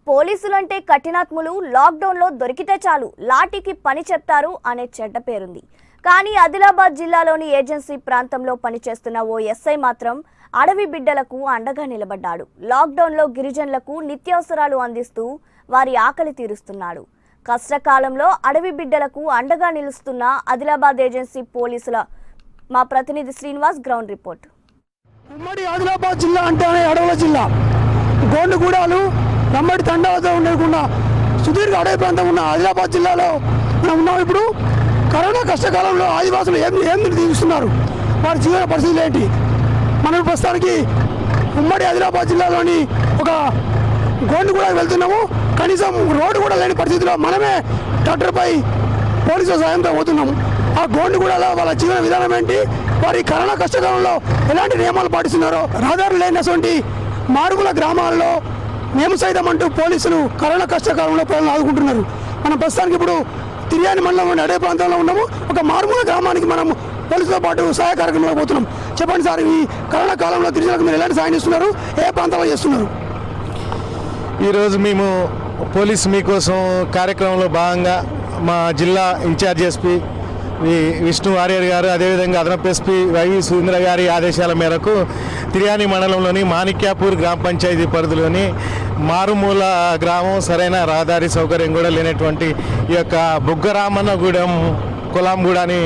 పోలీసులంటే కఠినాత్ములు లాక్డౌన్లో దొరికితే చాలు లాఠీకి పని చెప్తారు అనే చెడ్డ పేరుంది. కానీ ఆదిలాబాద్ జిల్లాలోని ఏజెన్సీ ప్రాంతంలో పనిచేస్తున్న ఓ ఎస్ఐ మాత్రం అడవి బిడ్డలకు అండగా నిలబడ్డాడు. లాక్డౌన్లో గిరిజనులకు నిత్యావసరాలు అందిస్తూ వారి ఆకలి తీరుస్తున్నాడు. కష్టకాలంలో అడవి బిడ్డలకు అండగా నిలుస్తున్న ఆదిలాబాద్ ఏజెన్సీ పోలీసుల మా ప్రతినిధి శ్రీనివాస్ గ్రౌండ్ రిపోర్ట్. ఉమ్మడి ఆదిలాబాద్ జిల్లా అంటేనే అడవుల జిల్లా. గోండుగూడాలు రమ్మడి తండాలతో ఉండకుండా సుదీర్ఘ అడవి ప్రాంతం ఉన్న ఆదిలాబాద్ జిల్లాలో మనం ఉన్నాం. ఇప్పుడు కరోనా కష్టకాలంలో ఆదివాసులు ఏం తీరుస్తున్నారు, వారి జీవన పరిస్థితులు ఏంటి? మనం ప్రస్తుతానికి ఉమ్మడి ఆదిలాబాద్ జిల్లాలోని ఒక గోండుగూడకు వెళ్తున్నాము. కనీసం రోడ్డు కూడా లేని పరిస్థితిలో మనమే ట్రాక్టర్పై పోలీసుల సాయంతో పోతున్నాము. ఆ గోండుగూడలో వాళ్ళ జీవన విధానం ఏంటి, వారి కరోనా కష్టకాలంలో ఎలాంటి నియమాలు పాటిస్తున్నారో, రహదారులు లేనటువంటి మారుమూల గ్రామాల్లో మేము సైతం అంటూ పోలీసులు కరోనా కష్టకాలంలో ప్రజలను ఆదుకుంటున్నారు. మనం ప్రస్తుతానికి ఇప్పుడు తిరియాని మండలం అడవి ప్రాంతంలో ఉన్నాము. ఒక మారుమూల గ్రామానికి మనం పోలీసులతో పాటు సహాయ కార్యక్రమంలో పోతున్నాం. చెప్పండి సార్, ఈ కరోనా కాలంలో గిరిజనులకు మీరు ఎలాంటి సాయం చేస్తున్నారు, ఏ ప్రాంతాల్లో చేస్తున్నారు? ఈరోజు మేము పోలీసు మీకోసం కార్యక్రమంలో భాగంగా మా జిల్లా ఇన్ఛార్జ్ ఎస్పీ విష్ణు వారియర్ గారు, అదేవిధంగా అదనపు ఎస్పీ వైవి సురేంద్ర గారి ఆదేశాల మేరకు తిరియాని మండలంలోని మాణిక్యాపూర్ గ్రామ పంచాయతీ పరిధిలోని మారుమూల గ్రామం, సరైన రహదారి సౌకర్యం కూడా లేనటువంటి ఈ యొక్క బుగ్గరామన్నగూడెం కులాంగూడని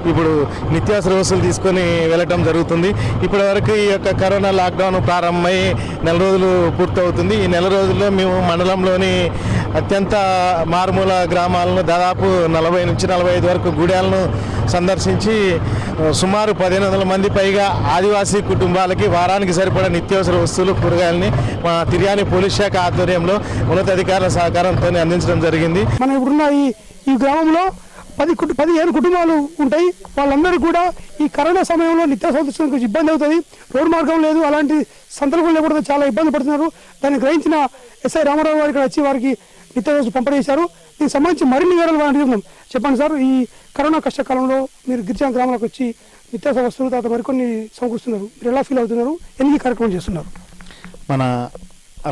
ఇప్పుడు నిత్యావసర వస్తువులు తీసుకొని వెళ్ళటం జరుగుతుంది. ఇప్పటి వరకు ఈ యొక్క కరోనా లాక్డౌన్ ప్రారంభమై నెల రోజులు పూర్తవుతుంది. ఈ నెల రోజుల్లో మేము మండలంలోని అత్యంత మారుమూల గ్రామాలను దాదాపు 40 నుంచి 45 వరకు గూడాలను సందర్శించి సుమారు 1500 మంది పైగా ఆదివాసీ కుటుంబాలకి వారానికి సరిపడా నిత్యావసర వస్తువులు, కూరగాయలని మా తిరియాని పోలీస్ శాఖ ఆధ్వర్యంలో ఉన్నతాధికారుల సహకారంతో అందించడం జరిగింది. మనం ఇప్పుడున్న ఈ గ్రామంలో 15 కుటుంబాలు ఉంటాయి. వాళ్ళందరూ కూడా ఈ కరోనా సమయంలో నిత్యావసర కొంచెం ఇబ్బంది అవుతుంది. రోడ్డు మార్గం లేదు, అలాంటి సందర్భం లేకపోతే చాలా ఇబ్బంది పడుతున్నారు. దాన్ని గ్రహించిన ఎస్ఐ రామారావు గారు ఇక్కడ వచ్చి వారికి నిత్యావసర పంపిణీ చేశారు. దీనికి సంబంధించి మరిన్ని వివరాలు అడుగుతున్నాం. చెప్పండి సార్, ఈ కరోనా కష్టకాలంలో మీరు గిరిజన గ్రామాలకు వచ్చి నిత్యావసర వస్తువులు తర్వాత మరికొన్ని సమకూరుస్తున్నారు, మీరు ఎలా ఫీల్ అవుతున్నారు, ఎన్ని కార్యక్రమం చేస్తున్నారు? మన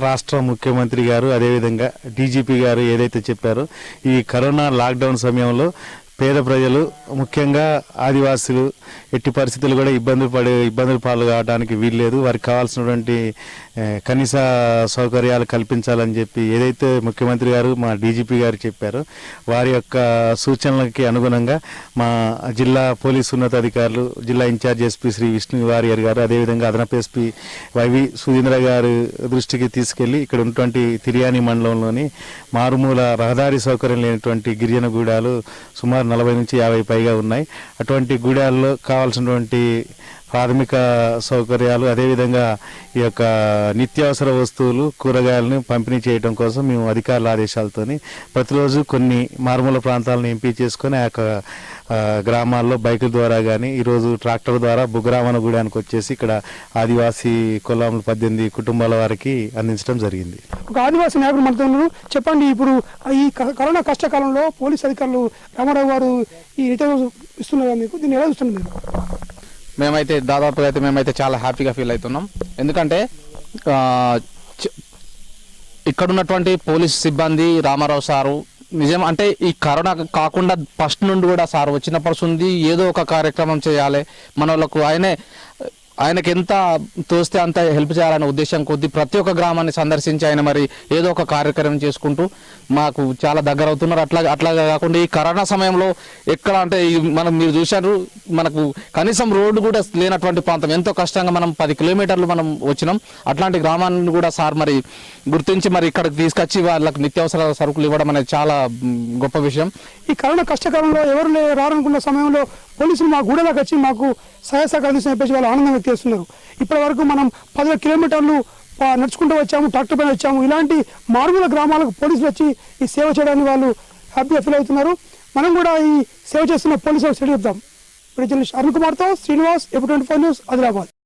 రాష్ట్ర ముఖ్యమంత్రి గారు, అదేవిధంగా డీజీపీ గారు ఏదైతే చెప్పారో, ఈ కరోనా లాక్డౌన్ సమయంలో పేద ప్రజలు, ముఖ్యంగా ఆదివాసులు ఎట్టి పరిస్థితులు కూడా ఇబ్బందులు పాలు కావడానికి వీల్లేదు. వారికి కావాల్సినటువంటి కనీస సౌకర్యాలు కల్పించాలని చెప్పి ఏదైతే ముఖ్యమంత్రి గారు, మా డీజీపీ గారు చెప్పారో, వారి యొక్క సూచనలకి అనుగుణంగా మా జిల్లా పోలీసు ఉన్నతాధికారులు, జిల్లా ఇన్ఛార్జ్ ఎస్పీ శ్రీ విష్ణు వారియర్ గారు, అదేవిధంగా అదనపు ఎస్పీ వైవి సురేంద్ర గారు దృష్టికి తీసుకెళ్లి ఇక్కడ ఉన్నటువంటి తిరియాని మండలంలోని మారుమూల రహదారి సౌకర్యం లేనటువంటి గిరిజన గూడాలు సుమారు 40 నుంచి 50 పైగా ఉన్నాయి. అటువంటి గూడాల్లో కావాల్సినటువంటి ప్రాథమిక సౌకర్యాలు, అదేవిధంగా ఈ యొక్క నిత్యావసర వస్తువులు, కూరగాయలను పంపిణీ చేయడం కోసం మేము అధికారుల ఆదేశాలతోని ప్రతిరోజు కొన్ని మారుమూల ప్రాంతాలను ఎంపిక చేసుకొని ఆ యొక్క గ్రామాల్లో బైకుల ద్వారా కానీ, ఈరోజు ట్రాక్టర్ ద్వారా బుగ్గరామన్నగూడానికి వచ్చేసి ఇక్కడ ఆదివాసీ కులాంలు 18 కుటుంబాల వారికి అందించడం జరిగింది. ఒక ఆదివాసీ నాయకుడు మనతో చెప్పండి, ఇప్పుడు ఈ కరోనా కష్టకాలంలో పోలీస్ అధికారులు రామారావు గారు ఈ నిత్యావసర ఇస్తున్నారు, మీకు దీన్ని ఎలా చూస్తున్నారు మీరు? మేమైతే చాలా హ్యాపీగా ఫీల్ అవుతున్నాం. ఎందుకంటే ఇక్కడ ఉన్నటువంటి పోలీస్ సిబ్బంది, రామారావు సారు నిజం అంటే ఈ కరోనా కాకుండా ఫస్ట్ నుండి కూడా సార్ వచ్చినప్పటి నుండి ఏదో ఒక కార్యక్రమం చేయాలి మన వాళ్ళకు, ఆయనకి ఎంత తోస్తే అంత హెల్ప్ చేయాలనే ఉద్దేశం కొద్దీ ప్రతి ఒక్క గ్రామాన్ని సందర్శించి ఆయన మరి ఏదో ఒక కార్యక్రమం చేసుకుంటూ మాకు చాలా దగ్గర అవుతున్నారు. అట్లాగే కాకుండా ఈ కరోనా సమయంలో ఎక్కడ అంటే మీరు చూశారు, మనకు కనీసం రోడ్డు కూడా లేనటువంటి ప్రాంతం, ఎంతో కష్టంగా మనం 10 కిలోమీటర్లు మనం వచ్చినాం. అట్లాంటి గ్రామాన్ని కూడా సార్ మరి గుర్తించి మరి ఇక్కడికి తీసుకొచ్చి వాళ్ళకి నిత్యావసర సరుకులు ఇవ్వడం అనేది చాలా గొప్ప విషయం. ఈ కరోనా కష్టకాలంలో ఎవరు రారనుకున్న సమయంలో పోలీసులు మా గూడలోకి వచ్చి మాకు సహాయ సహకారం చెప్పేసి వాళ్ళు ఆనందం వ్యక్తం చేస్తున్నారు. ఇప్పటి వరకు మనం 10 కిలోమీటర్లు నడుచుకుంటూ వచ్చాము, ట్రాక్టర్ పైన వచ్చాము. ఇలాంటి మారుమూల గ్రామాలకు పోలీసులు వచ్చి ఈ సేవ చేయడానికి వాళ్ళు హ్యాపీగా ఫీల్ అవుతున్నారు. మనం కూడా ఈ సేవ చేస్తున్న పోలీసులకు చెప్తాం. ఇప్పుడు అరుణ్ కుమార్తో శ్రీనివాస్, ఎప్పుడు 24 న్యూస్, ఆదిలాబాద్.